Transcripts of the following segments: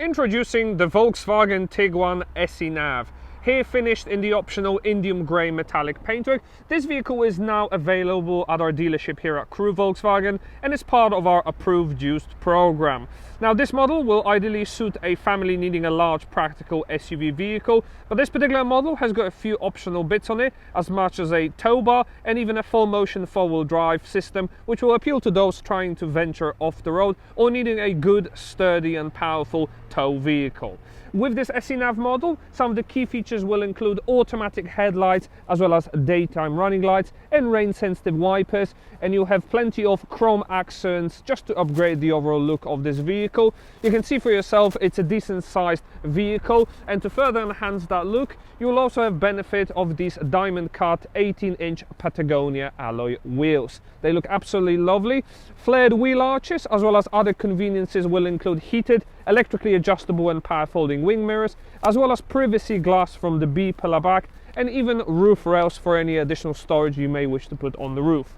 Introducing the Volkswagen Tiguan SE Nav. Here finished in the optional Indium grey metallic paintwork, this vehicle is now available at our dealership here at Crewe Volkswagen and is part of our Approved Used program. Now this model will ideally suit a family needing a large practical SUV vehicle, but this particular model has got a few optional bits on it, as much as a tow bar and even a 4Motion 4-wheel drive system, which will appeal to those trying to venture off the road or needing a good, sturdy and powerful tow vehicle. With this SE Nav model, some of the key features will include automatic headlights as well as daytime running lights and rain sensitive wipers, and you'll have plenty of chrome accents just to upgrade the overall look of this vehicle. You can see for yourself it's a decent sized vehicle, and to further enhance that look you will also have benefit of these diamond cut 18-inch Patagonia alloy wheels. They look absolutely lovely. Flared wheel arches as well as other conveniences will include heated, electrically adjustable and power folding wing mirrors, as well as privacy glass from the B pillar back, and even roof rails for any additional storage you may wish to put on the roof.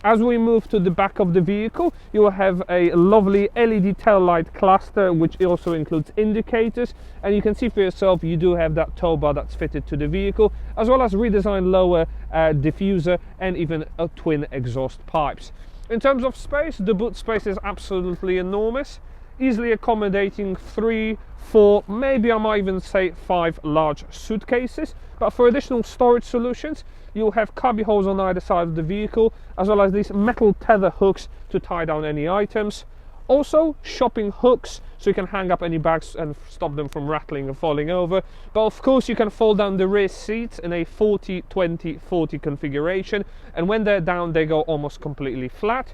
As we move to the back of the vehicle, you will have a lovely LED tail light cluster, which also includes indicators, and you can see for yourself you do have that tow bar that's fitted to the vehicle, as well as redesigned lower diffuser and even twin exhaust pipes. In terms of space, the boot space is absolutely enormous, easily accommodating 3, 4, maybe I might even say 5 large suitcases. But for additional storage solutions, you'll have cubby holes on either side of the vehicle, as well as these metal tether hooks to tie down any items. Also shopping hooks, so you can hang up any bags and stop them from rattling and falling over. But of course you can fold down the rear seats in a 40-20-40 configuration, and when they're down they go almost completely flat.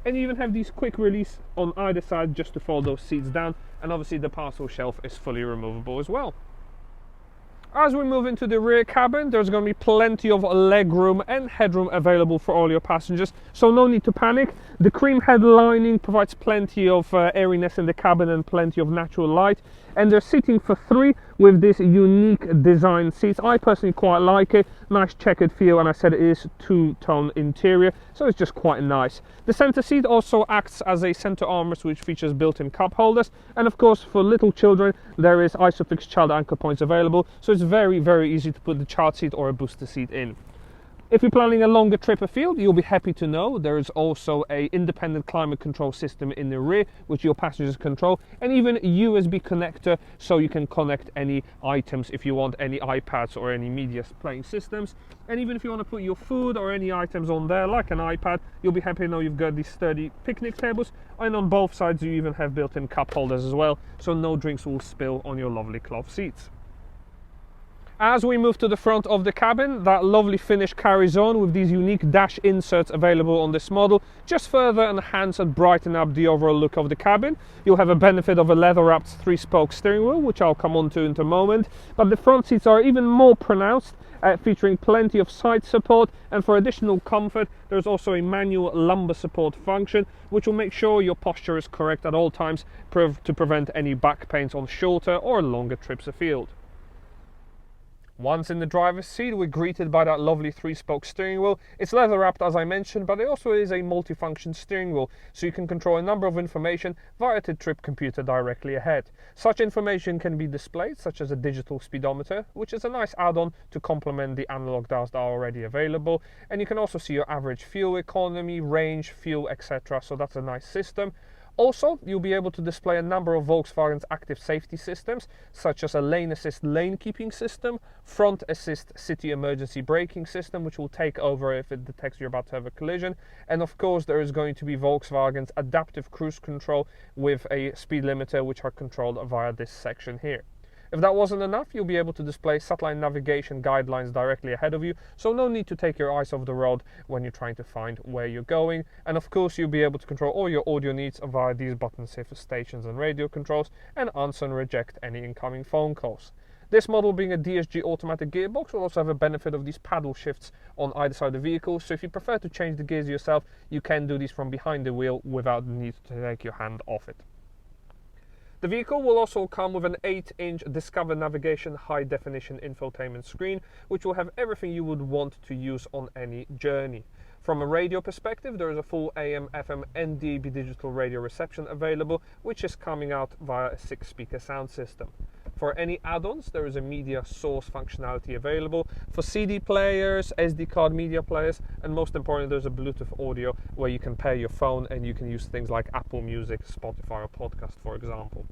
And you even have these quick release on either side just to fold those seats down, and obviously the parcel shelf is fully removable as well. As we move into the rear cabin, there's going to be plenty of legroom and headroom available for all your passengers, so no need to panic. The cream head lining provides plenty of airiness in the cabin and plenty of natural light, and they're sitting for 3 with this unique design seats. I personally quite like it, nice checkered feel, and I said it is two-tone interior, so it's just quite nice. The center seat also acts as a center armrest, which features built-in cup holders, and of course for little children there is ISOFIX child anchor points available, so it's very easy to put the child seat or a booster seat in. If you're planning a longer trip afield, you'll be happy to know there is also an independent climate control system in the rear, which your passengers control, and even a USB connector, so you can connect any items if you want, any iPads or any media playing systems. And even if you want to put your food or any items on there, like an iPad, you'll be happy to know you've got these sturdy picnic tables, and on both sides you even have built-in cup holders as well, so no drinks will spill on your lovely cloth seats. As we move to the front of the cabin, that lovely finish carries on with these unique dash inserts available on this model, just further enhance and brighten up the overall look of the cabin. You'll have a benefit of a leather-wrapped 3-spoke steering wheel, which I'll come on to in a moment, but the front seats are even more pronounced, featuring plenty of side support, and for additional comfort there's also a manual lumbar support function, which will make sure your posture is correct at all times to prevent any back pains on shorter or longer trips afield. Once in the driver's seat, we're greeted by that lovely 3-spoke steering wheel. It's leather wrapped as I mentioned, but it also is a multifunction steering wheel, so you can control a number of information via the trip computer directly ahead. Such information can be displayed, such as a digital speedometer, which is a nice add-on to complement the analog dials that are already available, and you can also see your average fuel economy, range, fuel, etc. So that's a nice system. Also, you'll be able to display a number of Volkswagen's active safety systems, such as a lane assist lane keeping system, front assist city emergency braking system, which will take over if it detects you're about to have a collision, and of course there is going to be Volkswagen's adaptive cruise control with a speed limiter, which are controlled via this section here. If that wasn't enough, you'll be able to display satellite navigation guidelines directly ahead of you, so no need to take your eyes off the road when you're trying to find where you're going. And of course you'll be able to control all your audio needs via these buttons here for stations and radio controls, and answer and reject any incoming phone calls. This model, being a DSG automatic gearbox, will also have a benefit of these paddle shifts on either side of the vehicle, so if you prefer to change the gears yourself, you can do these from behind the wheel without the need to take your hand off it. The vehicle will also come with an 8-inch Discover Navigation high-definition infotainment screen, which will have everything you would want to use on any journey. From a radio perspective, there is a full AM, FM and DAB digital radio reception available, which is coming out via a 6-speaker sound system. For any add-ons, there is a media source functionality available for CD players, SD card media players, and most importantly, there's a Bluetooth audio where you can pair your phone and you can use things like Apple Music, Spotify or Podcast, for example.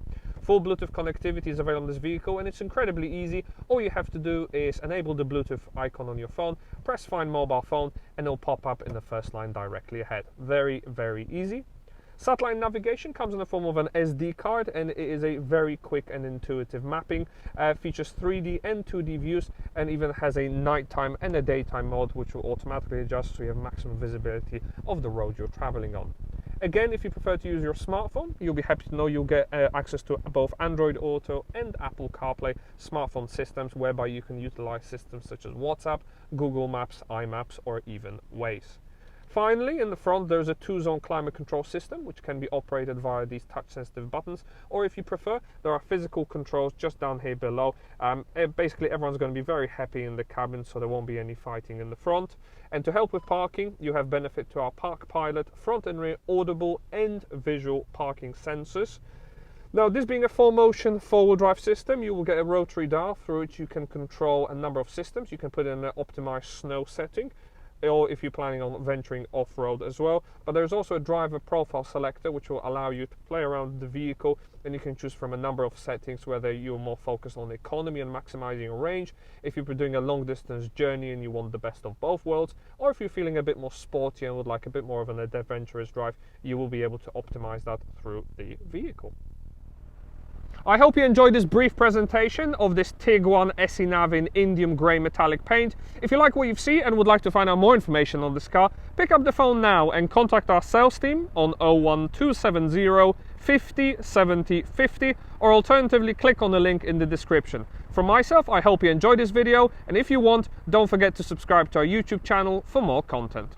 Full Bluetooth connectivity is available on this vehicle and it's incredibly easy. All you have to do is enable the Bluetooth icon on your phone, press Find Mobile Phone, and it'll pop up in the first line directly ahead. Very, very easy. Satellite navigation comes in the form of an SD card and it is a very quick and intuitive mapping. Features 3D and 2D views and even has a nighttime and a daytime mode which will automatically adjust so you have maximum visibility of the road you're traveling on. Again, if you prefer to use your smartphone, you'll be happy to know you'll get access to both Android Auto and Apple CarPlay smartphone systems whereby you can utilize systems such as WhatsApp, Google Maps, iMaps or even Waze. Finally, in the front there's a 2-zone climate control system which can be operated via these touch sensitive buttons, or if you prefer there are physical controls just down here below. Basically everyone's going to be very happy in the cabin, so there won't be any fighting in the front. And to help with parking, you have benefit to our ParkPilot front and rear audible and visual parking sensors. Now, this being a 4Motion 4-wheel drive system, you will get a rotary dial through which you can control a number of systems. You can put in an optimized snow setting, or if you're planning on venturing off-road as well. But there's also a driver profile selector which will allow you to play around with the vehicle, and you can choose from a number of settings whether you're more focused on economy and maximizing your range, if you're doing a long distance journey and you want the best of both worlds, or if you're feeling a bit more sporty and would like a bit more of an adventurous drive, you will be able to optimize that through the vehicle. I hope you enjoyed this brief presentation of this Tiguan SE Nav in Indium grey metallic paint. If you like what you've seen and would like to find out more information on this car, pick up the phone now and contact our sales team on 01270 50 70 50, or alternatively click on the link in the description. From myself, I hope you enjoyed this video, and if you want, don't forget to subscribe to our YouTube channel for more content.